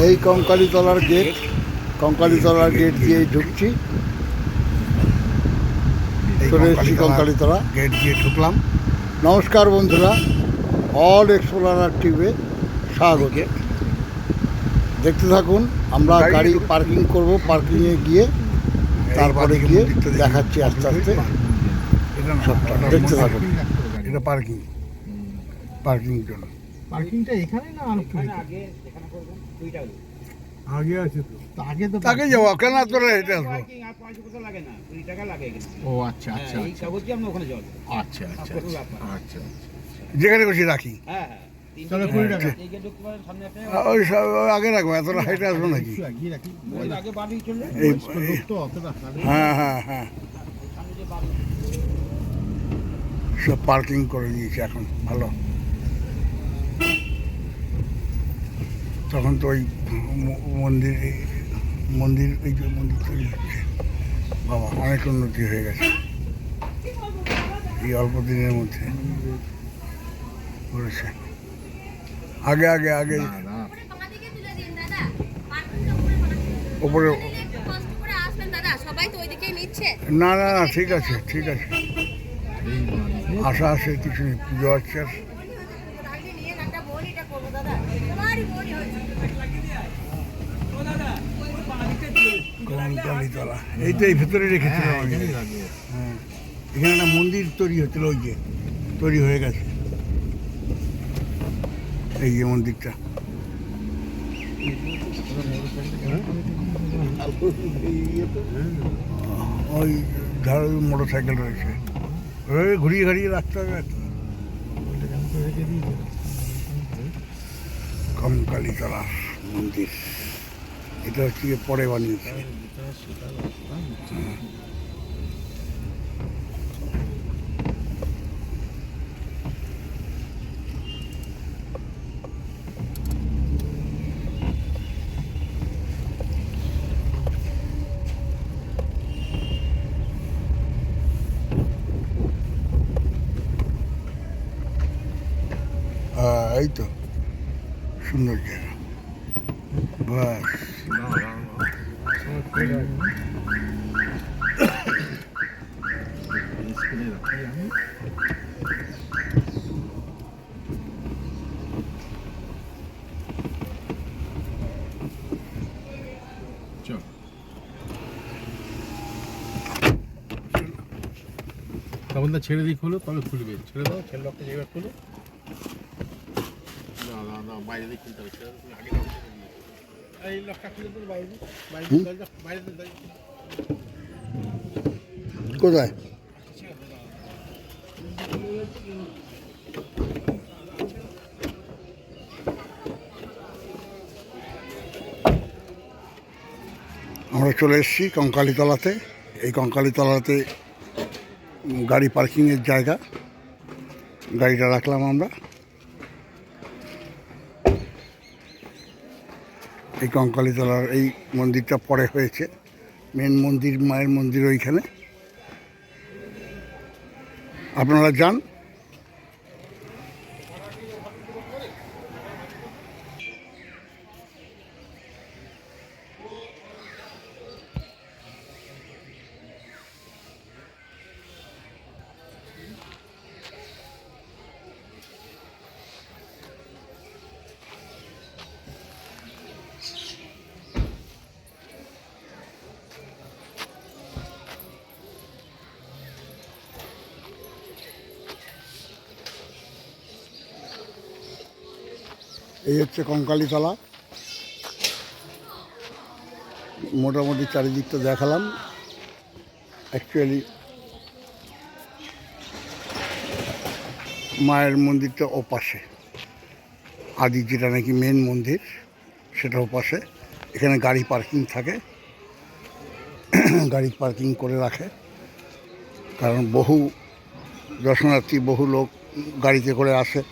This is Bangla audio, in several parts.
এই কঙ্কালীতলার গেট, কঙ্কালীতলার গেট দিয়ে ঢুকছি। চলে এসেছি কঙ্কালীতলা, গেট দিয়ে ঢুকলাম। নমস্কার বন্ধুরা, অল এক্সপ্লোরার টিভি স্বাগত। দেখতে থাকুন, আমরা গাড়ি পার্কিং করব, পার্কিংয়ে গিয়ে তারপরে গিয়ে দেখাচ্ছি আস্তে আস্তে। দেখতে থাকুন। এটা পার্কিং, পার্কিং জন্য। পার্কিংটা এখানে না আগে যেখানে করবেন ওইটা আগে আছে তো, তাকে যাবো কেন তোরা হেঁটে আসবো? পার্কিং আর 5 টাকা লাগে না, 2 টাকা লাগে এখানে। ও আচ্ছা আচ্ছা এই কাগজে আমরা ওখানে যাবো। আচ্ছা আচ্ছা আচ্ছা। যেখানে খুশি রাখি। হ্যাঁ হ্যাঁ, তাহলে 20 টাকা। এই গেট ঢুকতে পারেন, সামনে একটা ওই আগে রাখবো, এতটা হেঁটে আসবো নাকি? আগিয়ে রাখি, ওই আগে বাড়ি চলে এই লোক তো অতটা হ্যাঁ হ্যাঁ হ্যাঁ, সামনে যে বাড়ি সব পার্কিং করে দিয়েছে এখন, ভালো। তখন তো ওই মন্দির এই যে মন্দির তৈরি হচ্ছে, বাবা অনেক উন্নতি হয়ে গেছে এই অল্প দিনের মধ্যে করেছে। আগে আগে আগে ওপরে না না না, ঠিক আছে ঠিক আছে, আশা আছে, কিছু নেই, পুজো আছে। কঙ্কালীতলা এইটাই ভেতরে রেখেছিলাম আমি। হ্যাঁ, এখানে একটা মন্দির তৈরি হচ্ছিল, ওই যে তৈরি হয়ে গেছে এই যে মন্দিরটা। ওই ধারে মোটর সাইকেল রয়েছে, ওই ঘুরিয়ে ঘুরিয়ে রাখতে হবে একটা। কঙ্কালীতলা মন্দির, এটা হচ্ছে পরে বানিয়েছে। এই তো সুন্দর জায়গা, বাস। তখন তো ছেড়ে দিয়ে খুলো, তবে খুলবে। ছেড়ে দাও, ছেলে লকটা যেবার খুলো। না না না, বাইরে দিয়ে খুলতে হবে, ছেড়ে দাও, আগে লকটা খুলে দিও। এই লকটা খুলে দাও, বাইরে বাইরে দিয়ে কোথায়? আমরা চলে এসেছি কঙ্কালীতলাতে। এই কঙ্কালীতলাতে গাড়ি পার্কিংয়ের জায়গা, গাড়িটা রাখলাম আমরা। এই কঙ্কালীতলার এই মন্দিরটা পরে হয়েছে, মেন মন্দির, মায়ের মন্দির ওইখানে। আপনারা যান। এই হচ্ছে কঙ্কালীতলা, মোটামুটি চারিদিকটা দেখালাম। অ্যাকচুয়ালি মায়ের মন্দিরটা ওপাশে, আদি যেটা নাকি মেন মন্দির সেটা ওপাশে। এখানে গাড়ি পার্কিং থাকে, গাড়ি পার্কিং করে রাখে, কারণ বহু দর্শনার্থী, বহু লোক গাড়িতে করে আসে,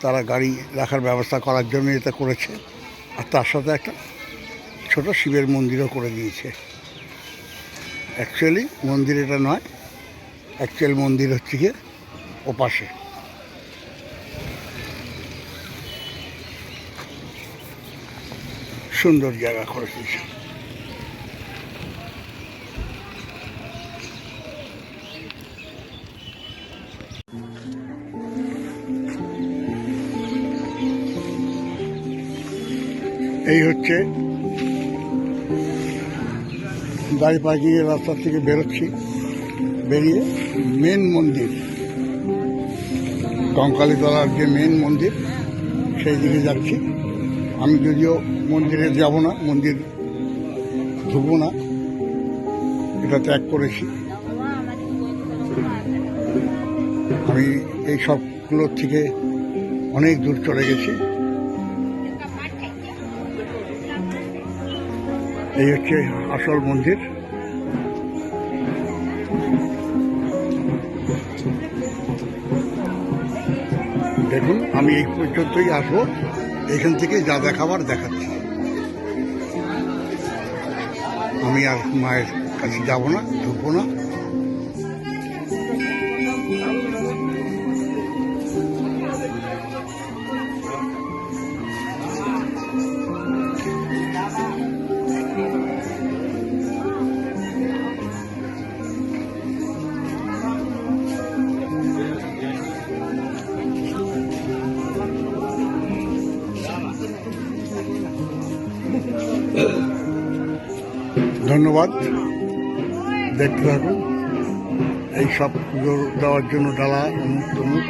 তারা গাড়ি রাখার ব্যবস্থা করার জন্য এটা করেছে। আর তার সাথে একটা ছোট শিবের মন্দিরও করে দিয়েছে। অ্যাকচুয়ালি মন্দির এটা নয়, অ্যাকচুয়াল মন্দির হচ্ছে গিয়ে ওপাশে। সুন্দর জায়গা করে দিয়েছে। এই হচ্ছে গাড়ি পার্কিংয়ের রাস্তা থেকে বেরোচ্ছি, বেরিয়ে মেন মন্দির, কঙ্কালীতলার যে মেন মন্দির সেই দিকে যাচ্ছি। আমি যদিও মন্দিরে যাব না, মন্দির ঢুকবো না, এটা ত্যাগ করেছি। আমি এই সবগুলোর থেকে অনেক দূর চলে গেছি। এই হচ্ছে আসল মন্দির। দেখুন, আমি এই পর্যন্তই আসবো, এখান থেকে যা দেখাবার দেখাচ্ছি। আমি আর মায়ের কাছে যাব না, ঢুকবো না। ধন্যবাদ, দেখতে থাকুন। এই সব পুজো দেওয়ার জন্য ডালা অমুক তমুক।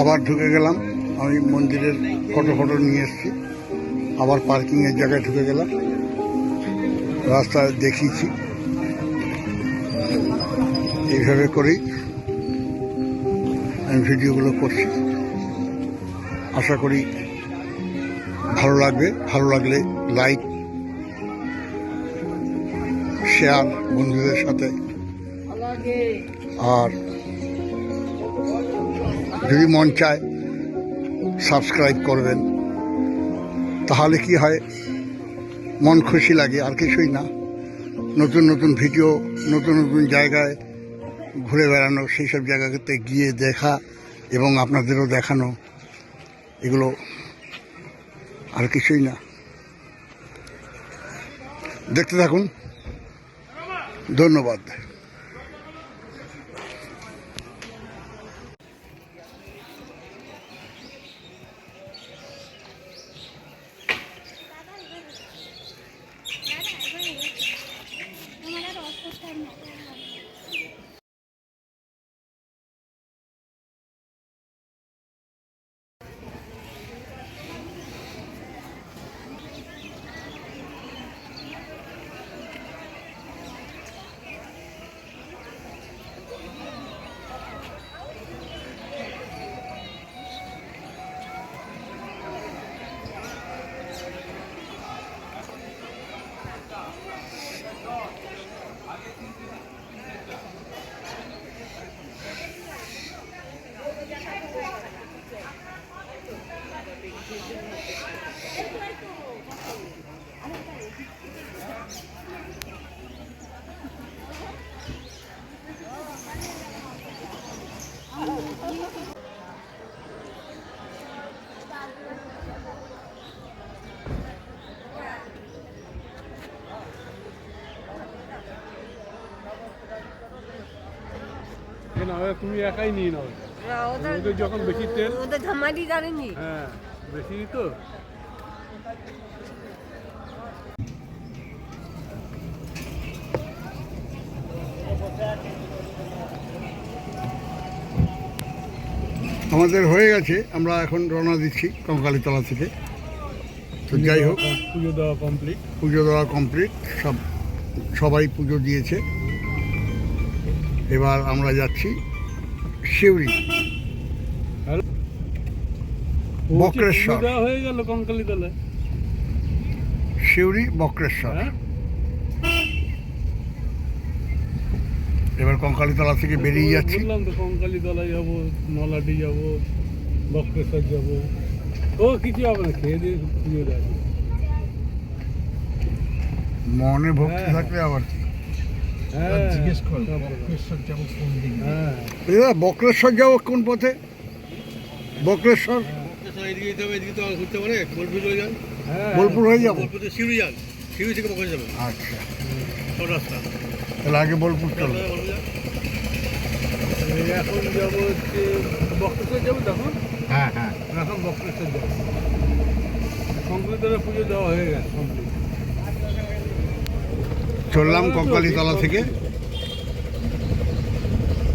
আবার ঢুকে গেলাম। আমি মন্দিরের ফটো নিয়ে এসেছি, আবার পার্কিংয়ের জায়গায় ঢুকে গেলাম। রাস্তায় দেখিয়েছি, এইভাবে করেই আমি ভিডিওগুলো করছি। আশা করি ভালো লাগবে। ভালো লাগলে লাইক, শেয়ার বন্ধুদের সাথে, আর যদি মন চায় সাবস্ক্রাইব করবেন। তাহলে কি হয়, মন খুশি লাগে, আর কিছুই না। নতুন নতুন ভিডিও, নতুন নতুন জায়গায় ঘুরে বেড়ানো, সেই সব জায়গাতে গিয়ে দেখা এবং আপনাদেরও দেখানো, এগুলো আর কিছুই না। দেখতে থাকুন। ধন্যবাদ। না, তুমি একাই নিয়ে নাও। ওদের যখন বেশি তেল, ওদের ধামালি গাড়ি হ্যাঁ বেশি তো। আমাদের হয়ে গেছে, আমরা এখন রওনা দিচ্ছি কঙ্কালীতলা থেকে। তো যাই হোক, পুজো দেওয়া কমপ্লিট। পুজো দেওয়া কমপ্লিট, সবাই পুজো দিয়েছে। এবার আমরা যাচ্ছি শিউরি, বক্রেশ্বর। পুজো দেওয়া হয়ে গেল কঙ্কালীতলায়। শিউরি বক্রেশ্বর। হ্যাঁ এবার কঙ্কালীতলা থেকে বেরিয়ে যাচ্ছি। বললাম তো কঙ্কালীতলায় যাবো, নলাটি যাবো, বক্রেশ্বর যাবো। ও কিছু হবে না, খেয়ে দিয়ে পুজো দেওয়া। মনে ভক্তি হ্যাঁ। থাকলে আবার কি। হ্যাঁ জিজ্ঞেস কর বক্রেশ্বর যাবো কোন দিকে। হ্যাঁ এবার বক্রেশ্বর যাবো কোন পথে? বক্রেশ্বর এদিকে যেতে হবে, এদিকে তো ঘুরতে পারে, বোলপুর হয়ে যান। হ্যাঁ বোলপুর হয়ে যাবো। বোলপুর তো শিউরি যান, শিউরি থেকে বকরে যাবেন, আচ্ছা, সব রাস্তা। তাহলে আগে বোলপুর চলো। এখন যাবো হচ্ছে বক্রেশ্বর যাবো তখন। হ্যাঁ হ্যাঁ এখন বক্রেশ্বর যাবো। কঙ্কালীতলা পুজো দেওয়া হয়ে গেছে কমপ্লিট। চললাম কঙ্কালীতলা থেকে।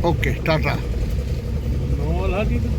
ওকে, টাটা। নলহাটি তো